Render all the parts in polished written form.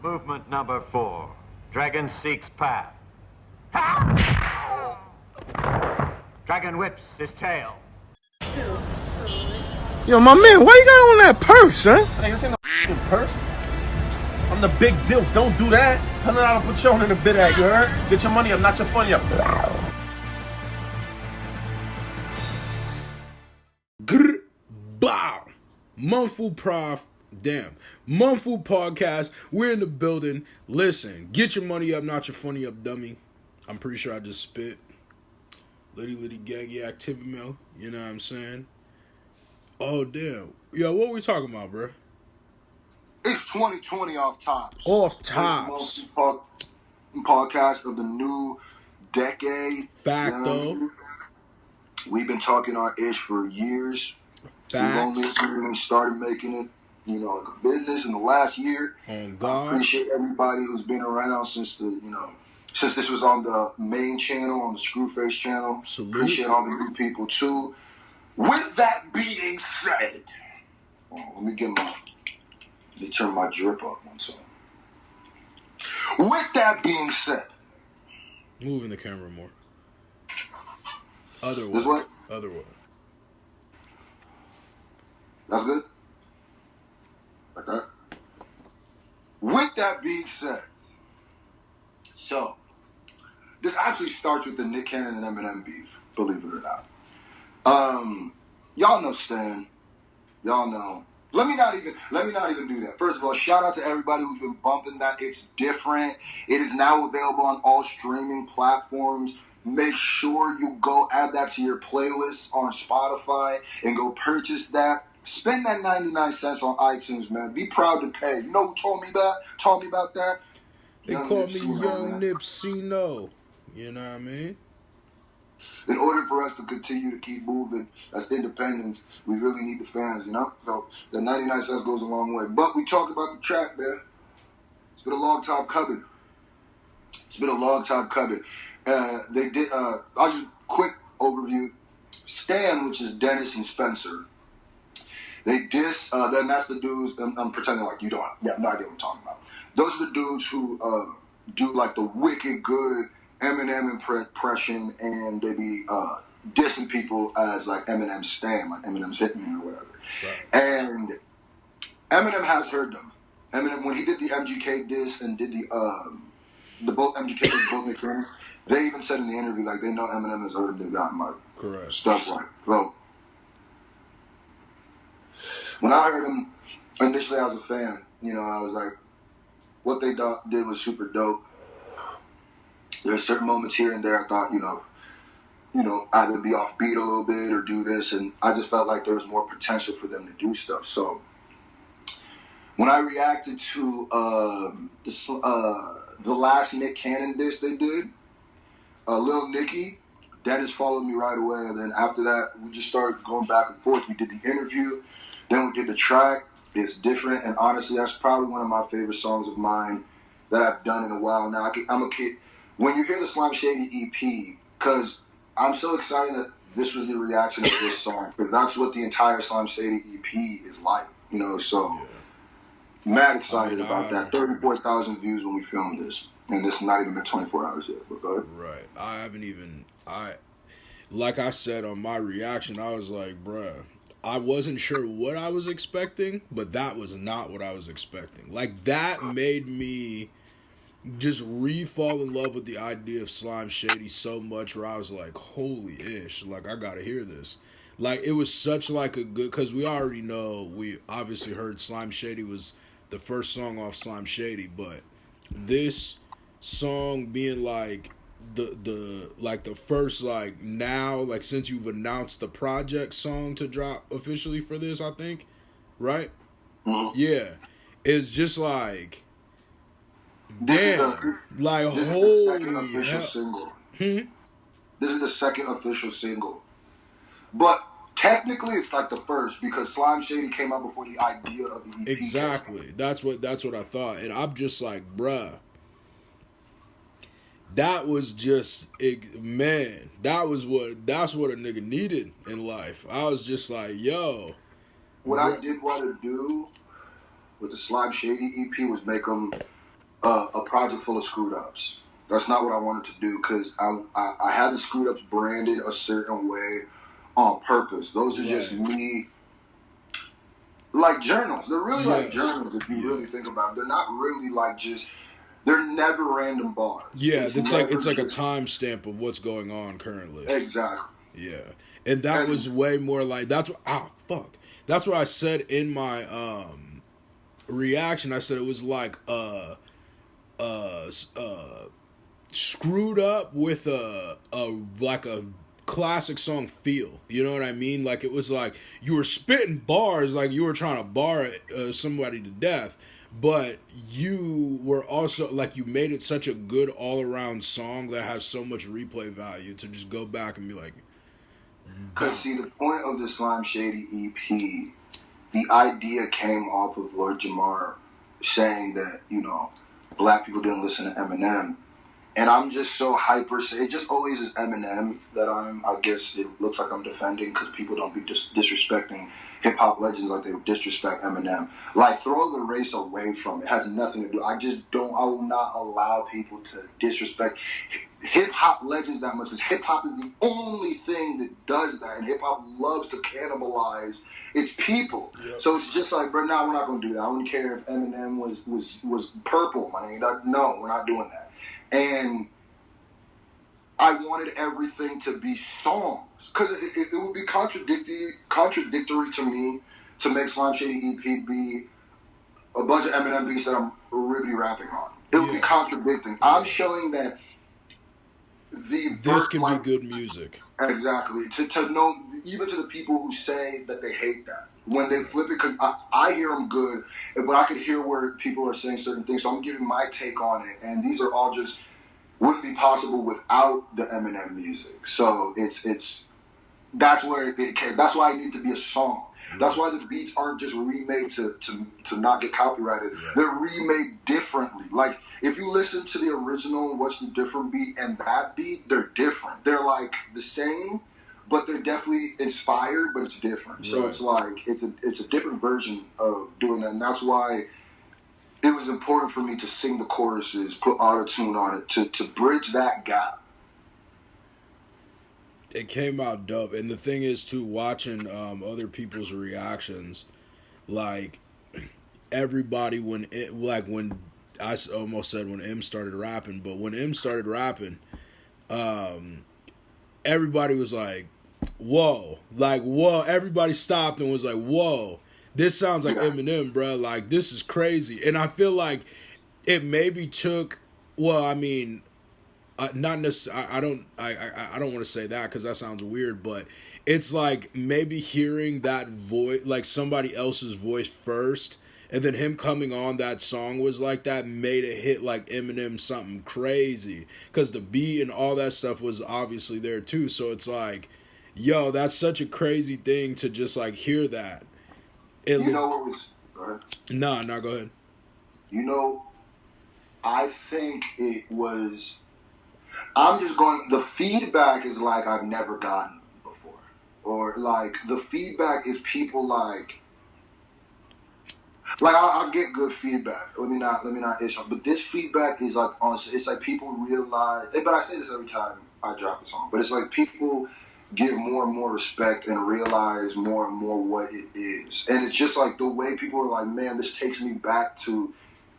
Movement number 4. Dragon seeks path. Dragon whips his tail. Yo, my man, why you got on that purse, huh? Hey, this ain't no purse. I'm the big deals. Don't do that. $100 Patron in the bid at, you heard? Get your money up, not your funny up. Grr, bow. Mumful podcast. We're in the building. Listen, get your money up, not your funny up, dummy. I'm pretty sure I just spit. Litty gaggy activity mail. You know what I'm saying? Oh, damn. Yo, what we talking about, bro? It's 2020 off tops. Off tops. Podcast of the new decade. Facto. We've been talking our ish for years. Facts. We've only even started making it, like a business in the last year. Oh, God. I appreciate everybody who's been around since since this was on the main channel, on the Scruface channel. Salute. Appreciate all the new people too. With that being said, let me turn my drip up one second. With that being said, Moving the camera more. Other way. This way? Other way. That's good? Like that? With that being said, so, this actually starts with the Nick Cannon and Eminem beef, believe it or not. Y'all know Stan. Y'all know. Let me not even do that. First of all, shout out to everybody who's been bumping that. It's different. It is now available on all streaming platforms. Make sure you go add that to your playlist on Spotify and go purchase that. Spend that 99 cents on iTunes, man. Be proud to pay. You know who told me about that? They call me Young Nipsino. You know what I mean? In order for us to continue to keep moving as independents, we really need the fans, So the 99 cents goes a long way. But we talk about the track, man. It's been a long time coming. They did, I'll just quick overview. Stan, which is Denace and Spencer, they diss, then that's the dudes, I'm pretending like you have no idea what I'm talking about. Those are the dudes who do like the wicked good Eminem impression, and they be dissing people as like Eminem's Stan, like Eminem's Hitman or whatever. Right. And Eminem has heard them. Eminem, when he did the MGK diss and did the both MGK and both Nick Cannon, they even said in the interview like they know Eminem has heard them. They've gotten like correct stuff right. So when I heard him initially, I was a fan. I was like, what they did was super dope. There's certain moments here and there I thought, either be offbeat a little bit or do this, and I just felt like there was more potential for them to do stuff. So when I reacted to the last Nick Cannon diss they did, Lil Nicky, Denace followed me right away, and then after that, we just started going back and forth. We did the interview, then we did the track. It's different, and honestly, that's probably one of my favorite songs of mine that I've done in a while now. I'm a kid. When you hear the Slime Shady EP, because I'm so excited that this was the reaction of this song, because that's what the entire Slime Shady EP is like, so mad excited about that. 34,000 views when we filmed this, and this is not even been 24 hours yet, but go ahead. Right. Like I said on my reaction, I was like, bruh, I wasn't sure what I was expecting, but that was not what I was expecting. Like, that made me just re-fall in love with the idea of Slime Shady so much where I was like, holy ish, like, I gotta hear this. Like, it was such like a good, because we already know, we obviously heard Slime Shady was the first song off Slime Shady, but this song being like the first, like, now, like, since you've announced the project song to drop officially for this, I think, right? Mm-hmm. Yeah. It's just like, This is the second official single. This is the second official single. But technically it's like the first, because Slime Shady came out before the idea of the EP. Exactly. That's what I thought. And I'm just like, bruh, that was just, man, that's what a nigga needed in life. I was just like, yo. What I did want to do with the Slime Shady EP was make them a project full of screwed ups. That's not what I wanted to do because I had the screwed ups branded a certain way on purpose. Those are just me, like journals. They're really like journals if you really think about it. They're not really like just. They're never random bars. Yeah, it's like a timestamp of what's going on currently. Exactly. Yeah, and that was way more like that's what. Fuck. That's what I said in my reaction. I said it was like screwed up with a classic song feel. You know what I mean? Like it was like you were spitting bars like you were trying to bar somebody to death. But you were also, like, you made it such a good all-around song that has so much replay value to just go back and be like... Because, see, the point of the Slime Shady EP, the idea came off of Lord Jamar saying that, you know, black people didn't listen to Eminem. And I'm just so hyper. It just always is Eminem that I guess it looks like I'm defending because people don't be disrespecting hip-hop legends like they disrespect Eminem. Like, throw the race away from it. It has nothing to do. I will not allow people to disrespect hip-hop legends that much because hip-hop is the only thing that does that. And hip-hop loves to cannibalize its people. Yep. So it's just like, bro, now we're not going to do that. I wouldn't care if Eminem was purple, my nigga. No, we're not doing that. And I wanted everything to be songs because it would be contradictory to me to make Slime Shady EP be a bunch of Eminem beats that I'm really rapping on. It would be contradicting. I'm showing that this can be good music. Exactly. To know, even to the people who say that they hate that. When they flip it, because I hear them good, but I could hear where people are saying certain things, so I'm giving my take on it, and these are all just wouldn't be possible without the Eminem music. So it's that's where it came. That's why it needed to be a song. That's why the beats aren't just remade to not get copyrighted. Yeah. They're remade differently. Like if you listen to the original, What's the Different Beat and that beat, they're different. They're like the same, but they're definitely inspired, but it's different. Right. So it's like it's a different version of doing that, and that's why it was important for me to sing the choruses, put auto-tune on it to bridge that gap. It came out dope, and the thing is too, watching other people's reactions, like everybody when I almost said when M started rapping, but when M started rapping, everybody was like, whoa, everybody stopped and was like, whoa, this sounds like Eminem, bro, like this is crazy. And I feel like it maybe took, well, I mean, not necessarily, I don't want to say that because that sounds weird, but it's like maybe hearing that voice, like somebody else's voice first, and then him coming on that song was like that, made it hit like Eminem something crazy because the beat and all that stuff was obviously there too. So it's like, yo, that's such a crazy thing to just like hear that. You know what was... Go ahead. No, go ahead. You know, I think it was... I'm just going... The feedback is like I've never gotten before. Or like, the feedback is people like... Like, I'll get good feedback. Let me not issue. But this feedback is like, honestly, it's like people realize... But I say this every time I drop a song. But it's like people... give more and more respect and realize more and more what it is. And it's just like the way people are like, man, this takes me back to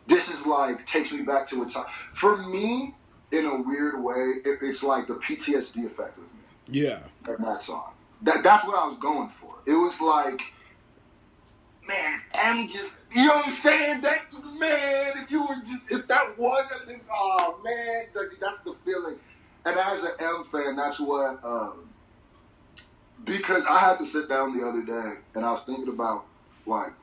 a time. For me, in a weird way, it's like the PTSD effect with me. Yeah. That song. That's what I was going for. It was like, man, I'm just, you know what I'm saying? That, man, if that wasn't, oh man, that's the feeling. And as an M fan, that's what, because I had to sit down the other day and I was thinking about like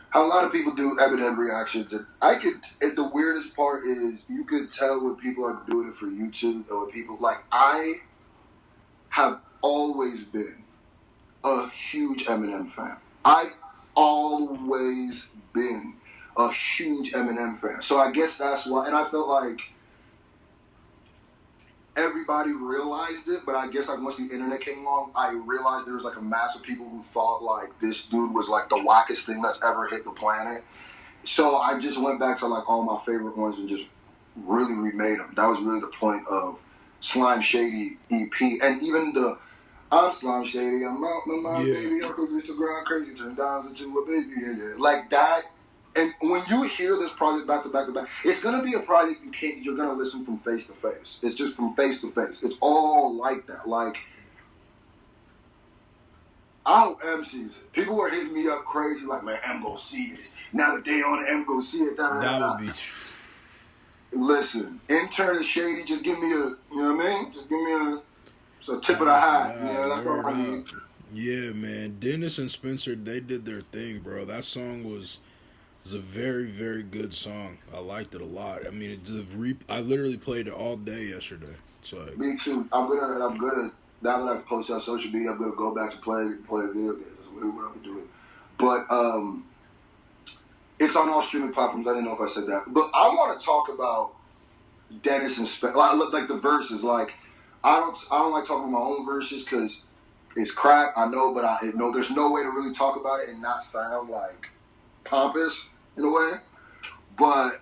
how a lot of people do Eminem reactions, and and the weirdest part is you could tell when people are doing it for YouTube or when people like, I have always been a huge Eminem fan. I've always been a huge Eminem fan. So I guess that's why, and I felt like everybody realized it, but I guess like once the internet came along, I realized there was like a mass of people who thought like this dude was like the wackest thing that's ever hit the planet. So I just went back to like all my favorite ones and just really remade them. That was really the point of Slime Shady EP, and even the I'm Slime Shady, I'm out my mind, baby, Uncle used to grind crazy, turn down into a baby, yeah. Like that. And when you hear this project back to back to back, it's gonna be a project you're gonna listen from face to face. It's just from face to face. It's all like that. Like, I hope M sees it. People were hitting me up crazy, like, man, M go see this. Now that they on it, M go see it. That would be. Listen, intern is shady. Just give me a, you know what I mean? Just give me a tip of the hat. Yeah, that's what I need. Yeah, man. Denace and Spencer, they did their thing, bro. That song was a very, very good song. I liked it a lot. I mean, I literally played it all day yesterday. So me too. I'm gonna. Now that I've posted on social media, I'm gonna go back to play video games. That's what I'm gonna do it. But it's on all streaming platforms. I didn't know if I said that, but I want to talk about Denace and Spencer. Like the verses. Like I don't like talking about my own verses because it's crap. I know, but I know there's no way to really talk about it and not sound like pompous in a way. But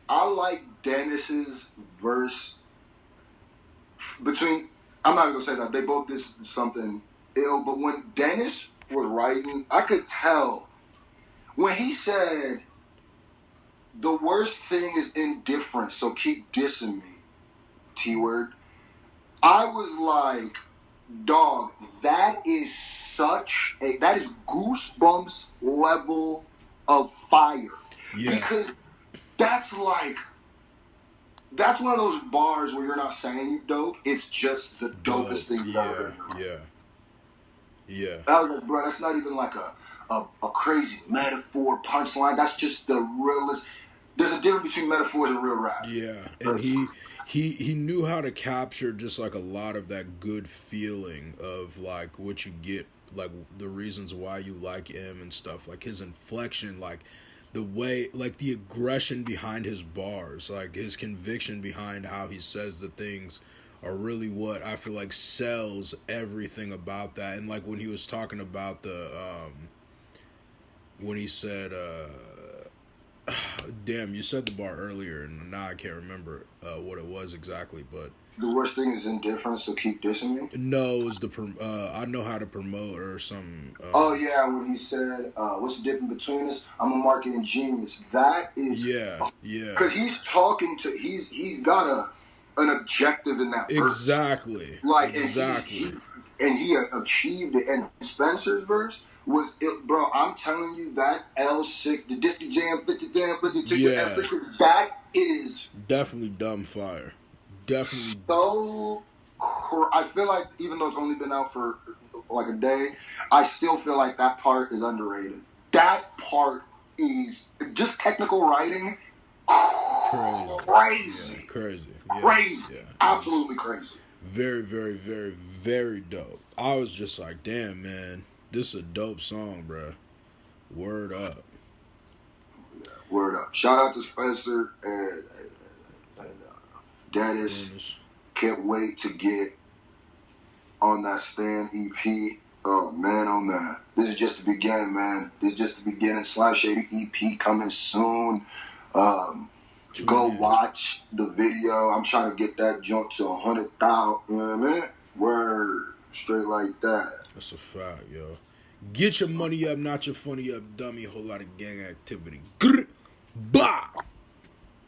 I like Denace's verse between. I'm not gonna say that they both did something ill, but when Denace was writing, I could tell when he said, "The worst thing is indifference, so keep dissing me." T-word. I was like, dog, that is that is Goosebumps level of fire. Yeah. Because that's one of those bars where you're not saying you dope. It's just the dopest thing you've ever heard. Yeah. Bro, that's not even like a crazy metaphor punchline. That's just the realest. There's a difference between metaphors and real rap. Yeah, and he knew how to capture just like a lot of that good feeling of like what you get, like the reasons why you like him and stuff, like his inflection, like the way, like the aggression behind his bars, like his conviction behind how he says the things are really what I feel like sells everything about that. And like when he was talking about the when he said damn, you said the bar earlier and now I can't remember what it was exactly, but the worst thing is indifference, so keep dissing me? No, it was I know how to promote or some oh yeah, when he said what's the difference between us? I'm a marketing genius. That is because he's talking to he's got an objective in that verse. Exactly. Like exactly. And he achieved it. And Spencer's verse was it, bro. I'm telling you that L6, the Disney Jam 50 Jam 52, the S6, that is definitely dumb fire. Definitely. So I feel like even though it's only been out for like a day, I still feel like that part is underrated. That part is just technical writing. Crazy. Yeah, crazy. Crazy. Yeah. Absolutely crazy. Very, very, very, very dope. I was just like, damn, man, this is a dope song, bro. Word up. Yeah, word up. Shout out to Spencer and Denace. Can't wait to get on that Stan EP. Oh man. This is just the beginning, man. This is just the beginning. Slime Shady EP coming soon. Go watch the video. I'm trying to get that jump to 100,000. You know what I mean? Word. Straight like that. That's a fact, yo. Get your money up, not your funny up, dummy. Whole lot of gang activity. Grr. Bah!